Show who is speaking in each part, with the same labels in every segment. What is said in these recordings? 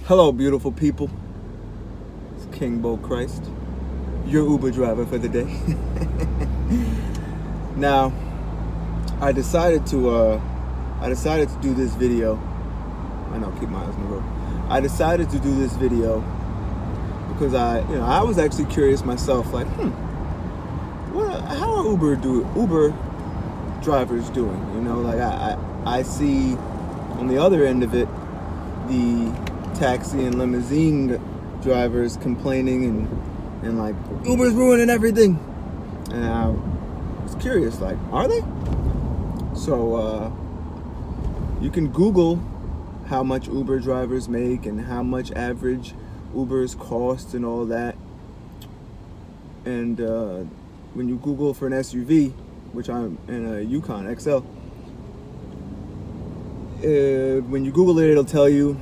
Speaker 1: Hello, beautiful people. It's King Bo Christ, your Uber driver for the day. Now, I decided to do this video. I know, keep my eyes on the road. I decided to do this video because I was actually curious myself, like, how are Uber drivers doing? You know, like I see on the other end of it the taxi and limousine drivers complaining and like Uber's ruining everything, and I was curious, like, are they? So you can Google how much Uber drivers make and how much average Ubers cost and all that, and when you Google for an SUV, which I'm in a Yukon XL, when you Google it, it'll tell you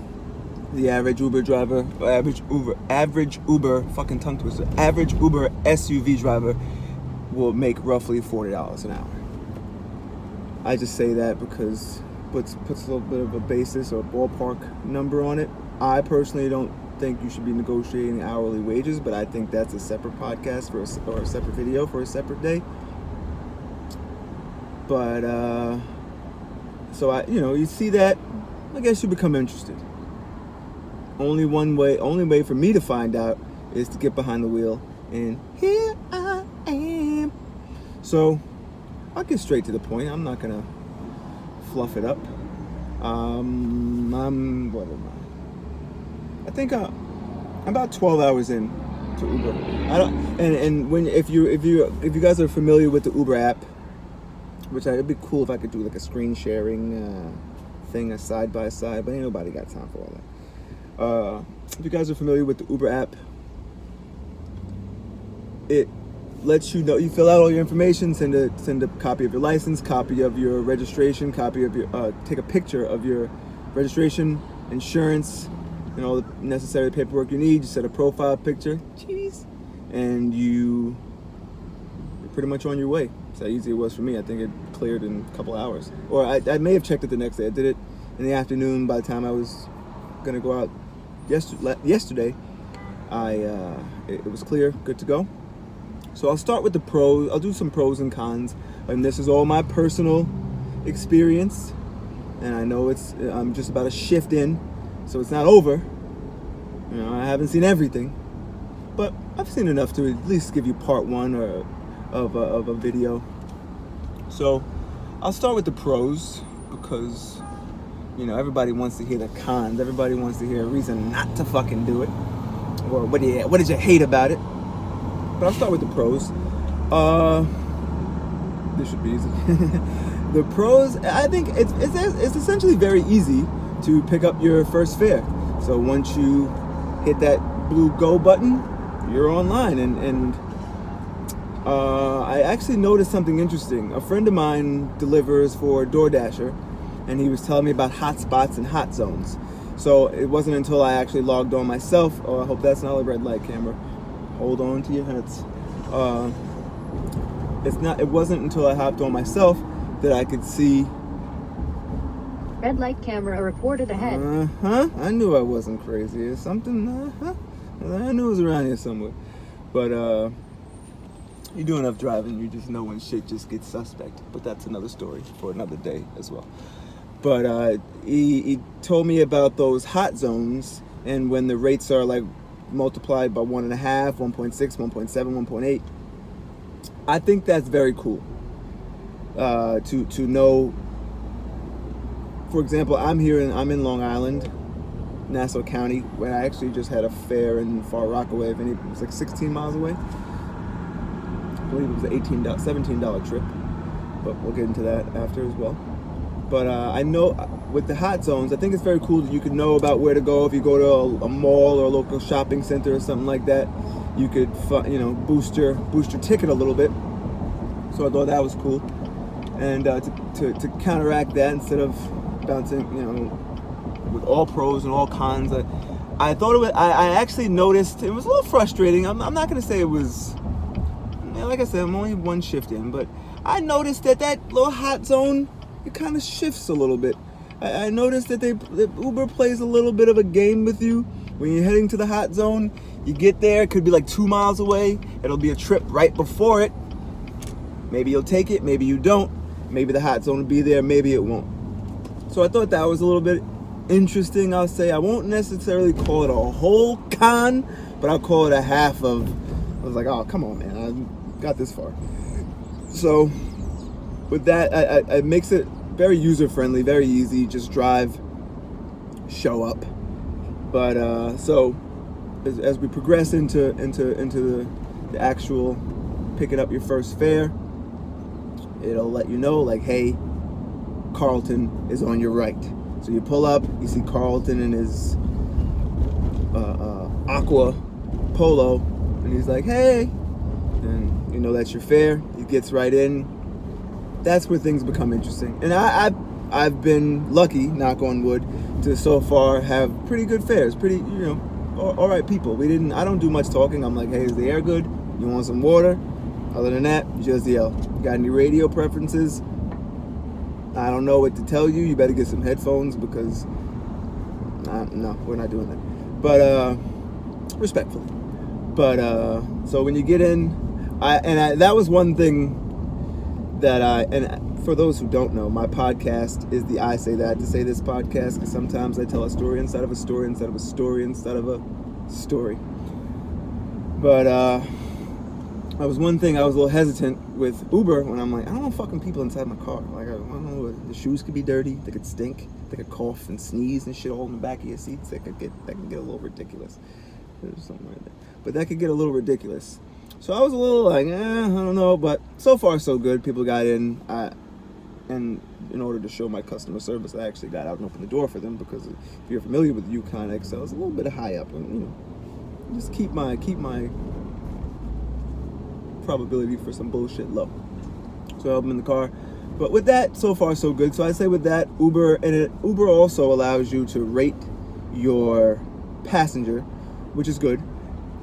Speaker 1: the average Uber driver, average Uber SUV driver will make roughly $40 an hour. I just say that because puts a little bit of a basis or ballpark number on it. I personally don't think you should be negotiating hourly wages, but I think that's a separate podcast or a separate video for a separate day. But so you see that, I guess you become interested. Only way for me to find out is to get behind the wheel, and here I am. So I'll get straight to the point. I'm not gonna fluff it up. What am I think I'm about 12 hours in to Uber. If you guys are familiar with the Uber app, which it'd be cool if I could do like a screen sharing thing, a side by side, but ain't nobody got time for all that. If you guys are familiar with the Uber app, it lets you know, you fill out all your information, send a copy of your license, copy of your registration, take a picture of your registration, insurance, and all the necessary paperwork you need. You set a profile picture, and you're pretty much on your way. That's how easy it was for me. I think it cleared in a couple hours. Or I may have checked it the next day. I did it in the afternoon. By the time I was gonna go out yesterday, it was clear, good to go. So I'll start with the pros. I'll do some pros and cons, and this is all my personal experience. And I know I'm just about a shift in, so it's not over. You know, I haven't seen everything, but I've seen enough to at least give you part one of a video. So I'll start with the pros because everybody wants to hear the cons. Everybody wants to hear a reason not to fucking do it, or what did you hate about it? But I'll start with the pros. This should be easy. The pros, I think it's essentially very easy to pick up your first fare. So once you hit that blue go button, you're online. And I actually noticed something interesting. A friend of mine delivers for DoorDasher, and he was telling me about hot spots and hot zones. So it wasn't until I actually logged on myself. Oh, I hope that's not a red light camera. Hold on to your hats. It wasn't until I hopped on myself that I could see.
Speaker 2: Red light camera reported ahead.
Speaker 1: I knew I wasn't crazy. It's something. I knew it was around here somewhere. But you do enough driving, you just know when shit just gets suspect. But that's another story for another day as well. But he told me about those hot zones, and when the rates are like multiplied by 1.5, 1.6, 1.7, 1.8. I think that's very cool. To know. For example, I'm in Long Island, Nassau County, where I actually just had a fare in Far Rockaway. It was like 16 miles away. I believe it was an $17 trip, but we'll get into that after as well. But I know with the hot zones, I think it's very cool that you could know about where to go. If you go to a mall or a local shopping center or something like that, you could boost your ticket a little bit. So I thought that was cool. And to counteract that, instead of bouncing, with all pros and all cons, I thought it was. I actually noticed it was a little frustrating. I'm not gonna say it was. Like I said, I'm only one shift in, but I noticed that little hot zone, it kind of shifts a little bit. I noticed that Uber plays a little bit of a game with you. When you're heading to the hot zone, you get there, it could be like 2 miles away. It'll be a trip right before it. Maybe you'll take it, maybe you don't. Maybe the hot zone will be there, maybe it won't. So I thought that was a little bit interesting, I'll say. I won't necessarily call it a whole con, but I'll call it a half of. I was like, oh, come on, man, I got this far. So with that, it makes it very user-friendly, very easy. Just drive, show up. But so as we progress into the actual picking up your first fare, it'll let you know, like, hey, Carlton is on your right. So you pull up, you see Carlton in his aqua polo, and he's like, hey, and you know that's your fare. He gets right in. That's where things become interesting. And I've been lucky, knock on wood, to so far have pretty good fares, pretty, all right people. I don't do much talking. I'm like, hey, is the air good? You want some water? Other than that, just yell. Got any radio preferences? I don't know what to tell you. You better get some headphones because no, we're not doing that. But respectfully. But so when you get in, that was one thing that and for those who don't know, my podcast is the I Say That to Say This podcast, because sometimes I tell a story inside of a story inside of a story inside of a story. But that was one thing I was a little hesitant with Uber when I'm like, I don't want fucking people inside my car. Like, I don't know, the shoes could be dirty, they could stink, they could cough and sneeze and shit all in the back of your seats. That can get a little ridiculous. There's something right there. But that could get a little ridiculous. So I was a little like, I don't know, but so far so good. People got in, and in order to show my customer service, I actually got out and opened the door for them, because if you're familiar with Yukon XL, it's a little bit high up, and just keep my probability for some bullshit low. So I help them in the car. But with that, so far so good. So I say with that, Uber also allows you to rate your passenger, which is good.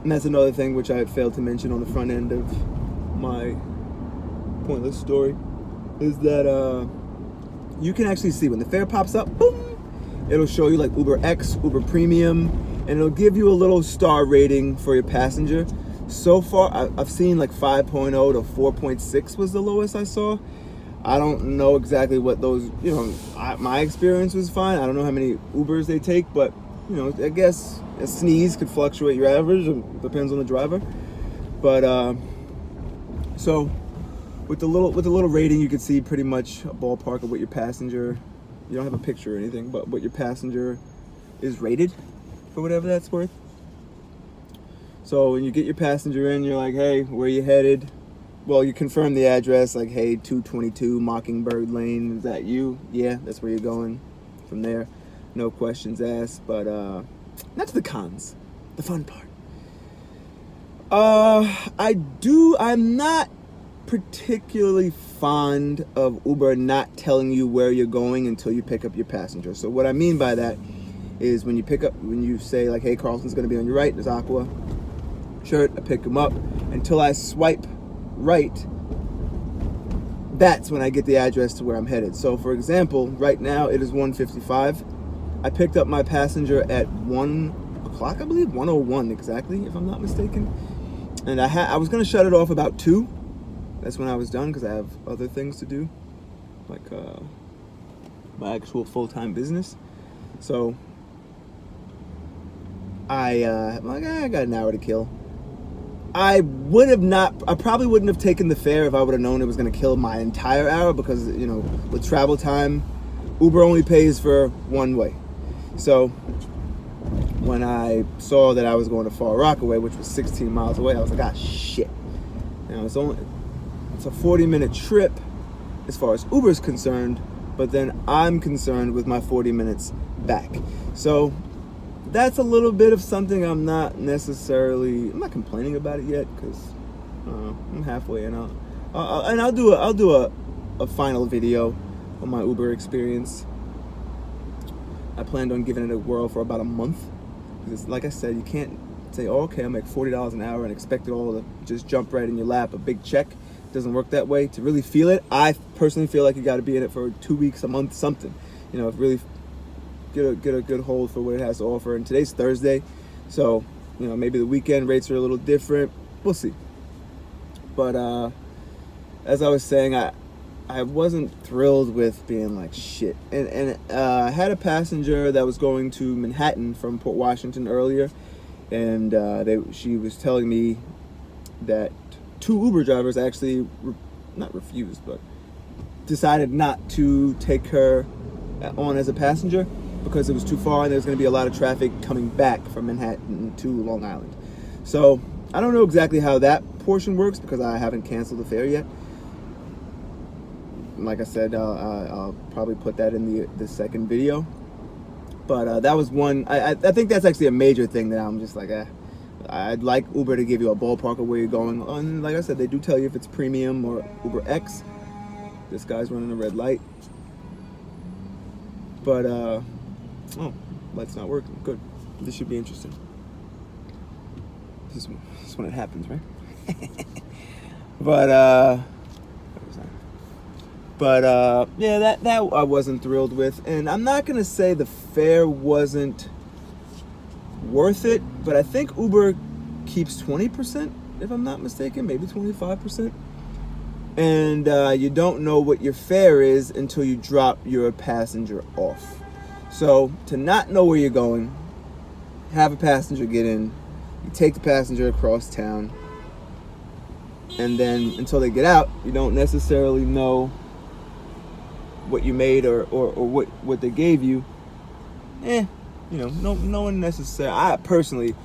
Speaker 1: And that's another thing which I had failed to mention on the front end of my pointless story, is that you can actually see when the fare pops up, boom, it'll show you like Uber X, Uber Premium, and it'll give you a little star rating for your passenger. So far, I've seen like 5.0 to 4.6 was the lowest I saw. I don't know exactly what those, my experience was fine. I don't know how many Ubers they take, but I guess a sneeze could fluctuate your average. It depends on the driver. But so with the little rating, you can see pretty much a ballpark of what your passenger. You don't have a picture or anything, but what your passenger is rated for whatever that's worth. So when you get your passenger in, you're like, hey, where you headed? Well, you confirm the address, like, hey, 222 Mockingbird Lane. Is that you? Yeah, that's where you're going. From there, no questions asked. But not to the cons, the fun part. I'm not particularly fond of Uber not telling you where you're going until you pick up your passenger. So what I mean by that is when you say like, hey, Carlton's gonna be on your right, there's Aqua shirt, I pick him up. Until I swipe right, that's when I get the address to where I'm headed. So for example, right now it is 1:55. I picked up my passenger at 1 o'clock, I believe, 1:01 exactly, if I'm not mistaken. And I was gonna shut it off about 2. That's when I was done, because I have other things to do, like my actual full-time business. So I got an hour to kill. I probably wouldn't have taken the fare if I would have known it was going to kill my entire hour, because with travel time, Uber only pays for one way. So when I saw that I was going to Far Rockaway, which was 16 miles away, I was like, ah, shit. It's a 40-minute trip as far as Uber's concerned, but then I'm concerned with my 40 minutes back. So that's a little bit of something I'm not complaining about it yet, because I'm halfway in. I'll do a final video on my Uber experience. I planned on giving it a whirl for about a month, because like I said, you can't say, oh, okay, I'll make $40 an hour and expect it all to just jump right in your lap, a big check. It doesn't work that way. To really feel it, I personally feel like you got to be in it for 2 weeks, a month, something. really get a good hold for what it has to offer. And today's Thursday, so maybe the weekend rates are a little different. We'll see. But as I was saying, I wasn't thrilled with being like shit. And I had a passenger that was going to Manhattan from Port Washington earlier, and she was telling me that 2 Uber drivers actually not refused, but decided not to take her on as a passenger because it was too far and there's going to be a lot of traffic coming back from Manhattan to Long Island. So I don't know exactly how that portion works because I haven't canceled the fare yet. Like I said, I'll probably put that in the second video. But that was one. I think that's actually a major thing that I'm just like, I'd like Uber to give you a ballpark of where you're going. And like I said, they do tell you if it's premium or Uber X. This guy's running a red light. But, light's not working. Good. This should be interesting. This is when it happens, right? Yeah, that I wasn't thrilled with. And I'm not going to say the fare wasn't worth it, but I think Uber keeps 20%, if I'm not mistaken, maybe 25%. And you don't know what your fare is until you drop your passenger off. So to not know where you're going, have a passenger get in, you take the passenger across town, and then until they get out, you don't necessarily know what you made or what they gave you. No one necessarily. I personally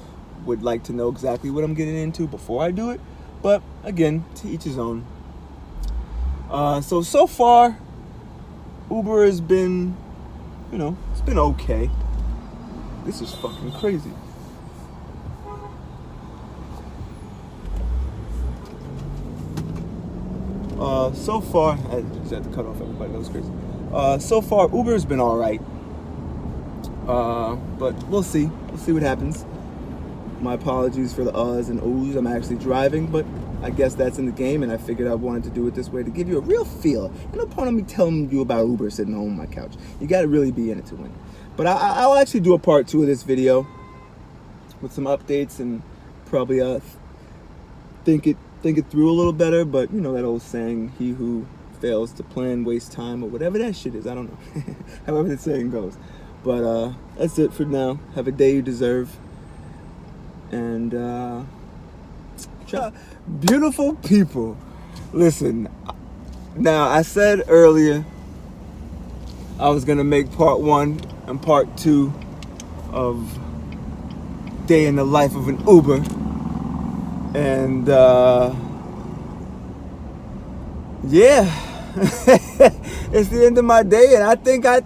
Speaker 1: would like to know exactly what I'm getting into before I do it, but again, to each his own. So far, Uber has been, it's been okay. This is fucking crazy. So far, I just had to cut off everybody. That was crazy. So far, Uber's been all right. But we'll see. We'll see what happens. My apologies for the uhs and oohs. I'm actually driving, but I guess that's in the game, and I figured I wanted to do it this way to give you a real feel. No point in me telling you about Uber sitting home on my couch. You got to really be in it to win. But I'll actually do a part 2 of this video with some updates and probably think it through a little better. But that old saying, he who fails to plan wastes time, or whatever that shit is. I don't know. However the saying goes. But that's it for now. Have a day you deserve. And beautiful people. Listen, now I said earlier I was gonna make part 1 and part 2 of day in the life of an Uber, and yeah. It's the end of my day, and I think I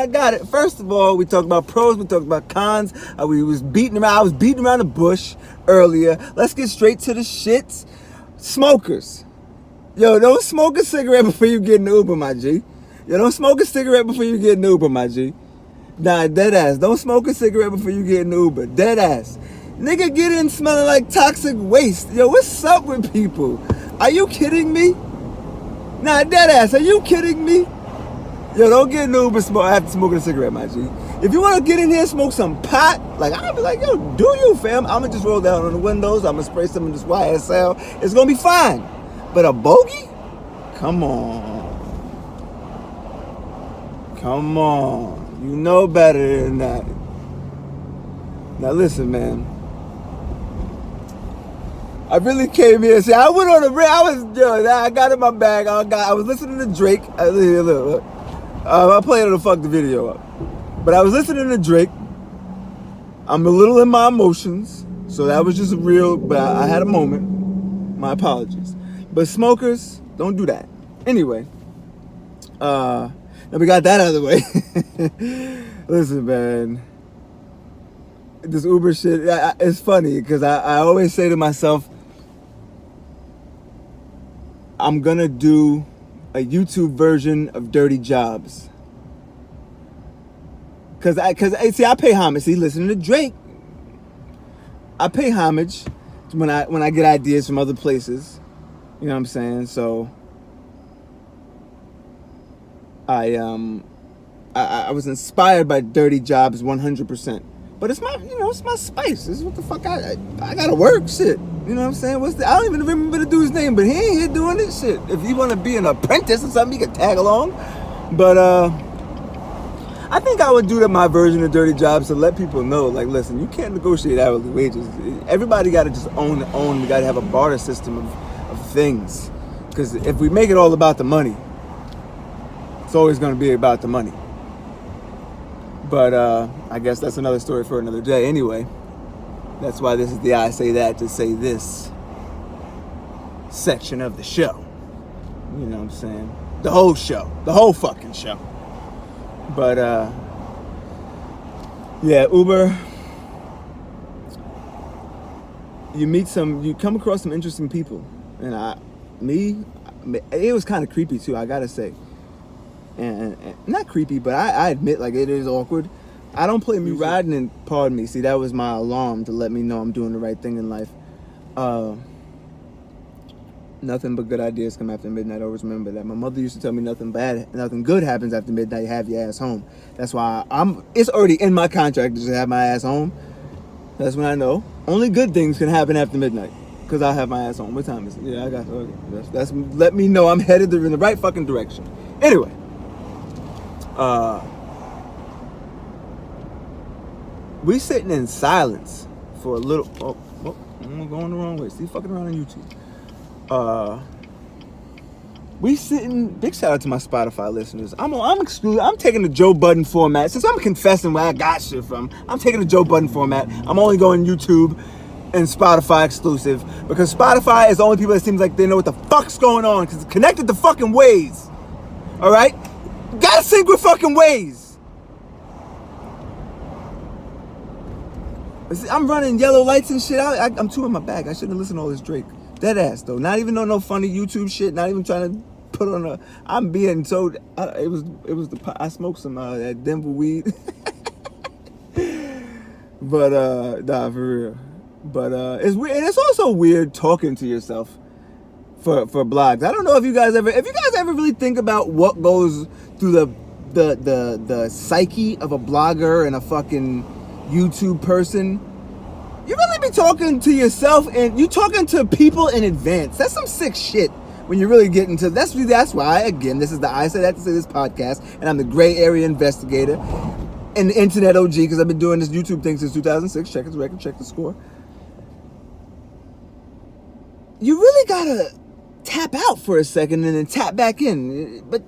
Speaker 1: got it. First of all, we talked about pros, we talked about cons. I was beating around the bush earlier. Let's get straight to the shits. Smokers, yo, don't smoke a cigarette before you get an Uber, my G. Yo, don't smoke a cigarette before you get an Uber, my G. Nah, dead ass. Don't smoke a cigarette before you get an Uber. Dead ass. Nigga, get in smelling like toxic waste. Yo, what's up with people? Are you kidding me? Nah, dead ass, are you kidding me? Yo, don't get an Uber after smoking a cigarette, my G. If you want to get in here and smoke some pot, like, I'll be like, yo, do you, fam? I'm going to just roll down on the windows. I'm going to spray some of this YSL. It's going to be fine. But a bogey? Come on. Come on. You know better than that. Now, listen, man. I really came here and said, I went on a break. I got in my bag. I was listening to Drake. Look. I'll play it to fuck the video up. But I was listening to Drake. I'm a little in my emotions. So that was just real, but I had a moment. My apologies. But smokers, don't do that. Anyway. Now we got that out of the way. Listen, man. This Uber shit, it's funny because I always say to myself, I'm gonna do a YouTube version of Dirty Jobs. Cause I pay homage. See, listening to Drake, I pay homage when I get ideas from other places. You know what I'm saying? So I I was inspired by Dirty Jobs 100%. But it's my, it's my spice. This is what the fuck I gotta work, shit. You know what I'm saying? I don't even remember the dude's name, but he ain't here doing this shit. If you want to be an apprentice or something, you can tag along. But I think I would do my version of Dirty Jobs to let people know, like, listen, you can't negotiate hourly wages. Everybody got to just own. We got to have a barter system of things. Because if we make it all about the money, it's always going to be about the money. But I guess that's another story for another day. Anyway, that's why this is the I Say That to Say This section of the show. You know what I'm saying? The whole show. The whole fucking show. But, yeah, Uber, you come across some interesting people. And it was kind of creepy too, I gotta say. And not creepy, but I admit, like, it is awkward. I don't play music. Riding and pardon me. See, that was my alarm to let me know I'm doing the right thing in life. Nothing but good ideas come after midnight. Always remember that. My mother used to tell me nothing good happens after midnight. You have your ass home. That's why it's already in my contract to just have my ass home. That's when I know only good things can happen after midnight. Because I'll have my ass home. What time is it? Yeah, I got okay. That's let me know I'm headed in the right fucking direction. Anyway. We sitting in silence for a little. Oh, I'm going the wrong way. See, fucking around on YouTube. We sitting. Big shout out to my Spotify listeners. I'm taking the Joe Budden format. Since I'm confessing where I got shit from, I'm taking the Joe Budden format. I'm only going YouTube and Spotify exclusive because Spotify is the only people that seems like they know what the fuck's going on because it's connected to fucking Waze. All right, gotta sync with fucking Waze. See, I'm running yellow lights and shit. I'm too in my bag. I shouldn't have listened to all this Drake. Dead ass though. Not even no funny YouTube shit. Not even trying to put on a. I'm being so. It was I smoked some that Denver weed. But nah, for real. But it's weird, and it's also weird talking to yourself for blogs. I don't know if you guys ever really think about what goes through the psyche of a blogger and a fucking YouTube person. You really be talking to yourself and you talking to people in advance. That's some sick shit when you really get into that's why, again, this is the I Say That to Say This podcast, and I'm the gray area investigator and the internet OG because I've been doing this YouTube thing since 2006. Check the record, check the score. You really gotta tap out for a second and then tap back in. But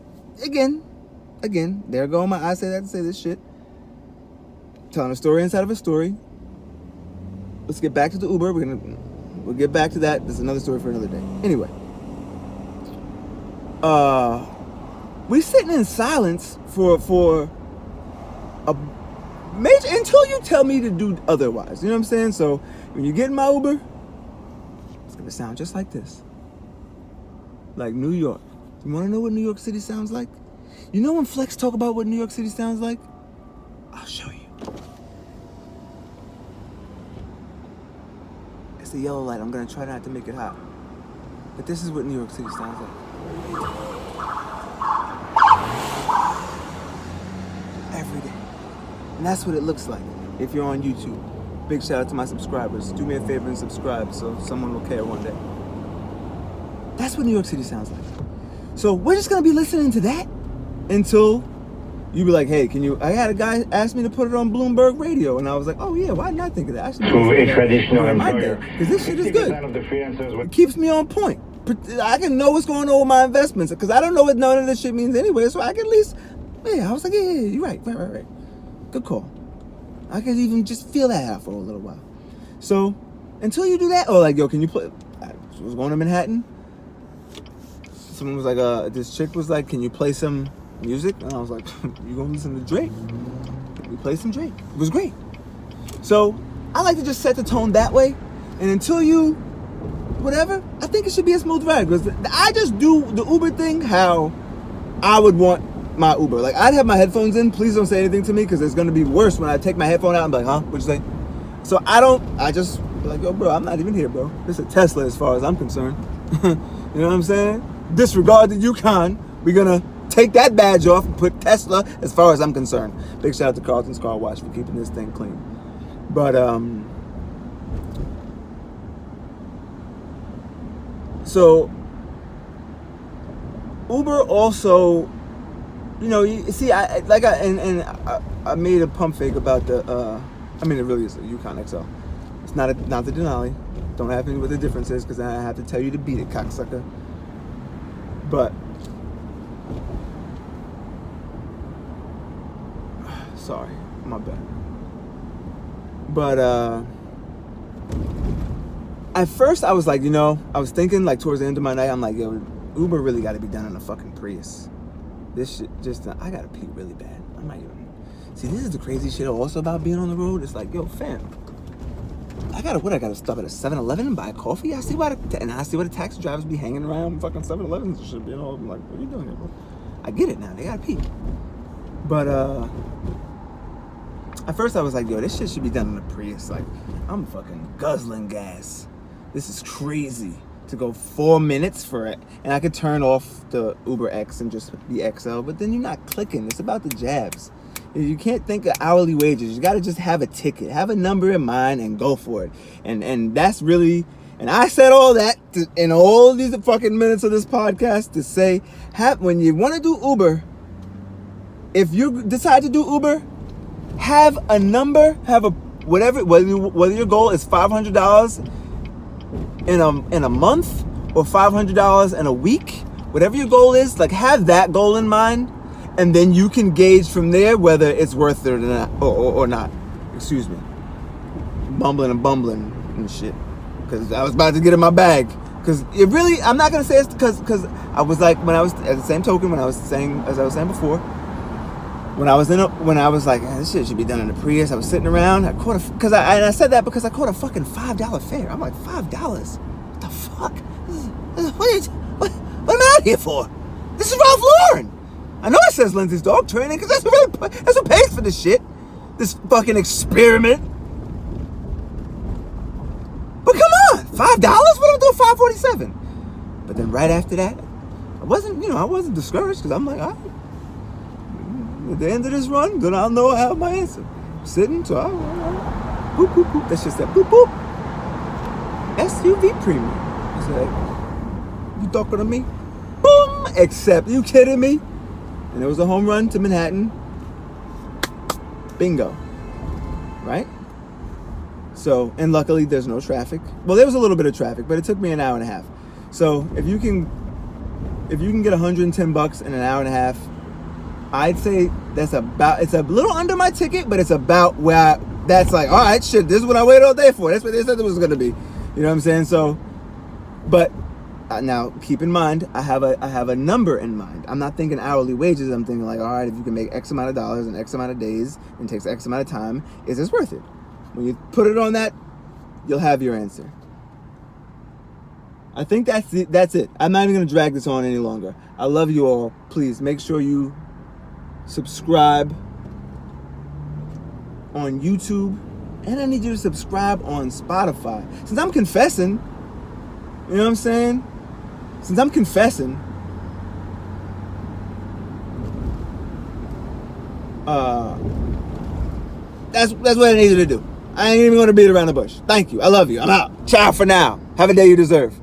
Speaker 1: again, there go my I Say That to Say This shit. Telling a story inside of a story. Let's get back to the Uber. We'll get back to that. There's another story for another day. Anyway. We sitting in silence for a major until you tell me to do otherwise. You know what I'm saying? So when you get in my Uber, it's gonna sound just like this. Like New York. You wanna know what New York City sounds like? You know when Flex talk about what New York City sounds like? I'll show you. It's a yellow light. I'm gonna try not to make it hot. But this is what New York City sounds like. Every day. And that's what it looks like if you're on YouTube. Big shout out to my subscribers. Do me a favor and subscribe so someone will care one day. That's what New York City sounds like. So we're just gonna be listening to that until you be like, hey, I had a guy ask me to put it on Bloomberg Radio, and I was like, oh yeah, why didn't I think of that? I should
Speaker 3: To a traditional employer.
Speaker 1: Because this shit is good. It keeps me on point. I can know what's going on with my investments, because I don't know what none of this shit means anyway, so I can at least, I was like, yeah, you're right. Good call. I can even just feel that out for a little while. So, until you do that, like, yo, can you play, I was going to Manhattan, someone was like, this chick was like, can you play some music? And I was like, you gonna listen to Drake? We played some Drake. It was great. So I like to just set the tone that way, and until you whatever, I think it should be a smooth ride, because I just do the Uber thing how I would want my Uber. Like, I'd have my headphones in. Please don't say anything to me, because it's gonna be worse when I take my headphone out and be like, huh, what'd you say? So I just be like, yo, bro, I'm not even here, bro. This is a Tesla as far as I'm concerned. You know what I'm saying? Disregard the Yukon. We're gonna take that badge off and put Tesla as far as I'm concerned. Big shout out to Carlton's Car Wash for keeping this thing clean. But so Uber also, you know, you see, I made a pump fake about the I mean, it really is a Yukon XL. It's not the Denali. Don't ask me what the difference is, because I have to tell you to beat it, cocksucker. But sorry, my bad. But at first I was like, you know, I was thinking like towards the end of my night, I'm like, yo, Uber really got to be done in a fucking Prius. This shit just, I gotta pee really bad. I might even see. This is the crazy shit also about being on the road. It's like, yo, fam, I gotta stop at a 7-Eleven and buy a coffee. I see why the taxi drivers be hanging around fucking 7-Elevens and shit. You know, I'm like, what are you doing here, bro? I get it now. They gotta pee. But at first I was like, yo, this shit should be done in a Prius. Like, I'm fucking guzzling gas. This is crazy to go 4 minutes for it, and I could turn off the Uber X and just be XL. But then you're not clicking. It's about the jabs. You can't think of hourly wages. You got to just have a ticket, have a number in mind, and go for it. And that's really. And I said all that in all these fucking minutes of this podcast to say, when you want to do Uber, if you decide to do Uber, have a number, have a whatever. Whether your goal is $500 in a month or $500 in a week, whatever your goal is, like, have that goal in mind. And then you can gauge from there whether it's worth it or not. Excuse me. Bumbling and shit. Because I was about to get in my bag. Because it really, I'm not going to say it's because I was like, when I was, at the same token, as I was saying before, when I was like, this shit should be done in a Prius, I was sitting around, I said that because I caught a fucking $5 fare. I'm like, $5? What the fuck? What am I out here for? This is Ralph Lauren. I know it says Lindsay's Dog Training, because that's what pays for this shit. This fucking experiment. But come on, $5? What am I doing $5.47? But then right after that, I wasn't discouraged, because I'm like, all right, at the end of this run, then I'll know I have my answer. I'm sitting, so all right. Boop, boop, boop. That's just that boop, boop. SUV premium. It's like, you talking to me? Boom! Except, you kidding me? And it was a home run to Manhattan. Bingo. Right? So, and luckily there's no traffic. Well, there was a little bit of traffic, but it took me an hour and a half. So, if you can get $110 in an hour and a half, I'd say it's a little under my ticket, but it's about where that's like, all right, shit, this is what I waited all day for. That's what they said it was going to be. You know what I'm saying? So, but now keep in mind, I have a number in mind. I'm not thinking hourly wages. I'm thinking like, all right, if you can make X amount of dollars in X amount of days and takes X amount of time, is this worth it? When you put it on that, you'll have your answer. I think that's it. I'm not even going to drag this on any longer. I love you all. Please make sure you subscribe on YouTube, and I need you to subscribe on Spotify. Since I'm confessing, you know what I'm saying? Since I'm confessing, that's what I need you to do. I ain't even going to beat around the bush. Thank you. I love you. I'm out. Ciao for now. Have a day you deserve.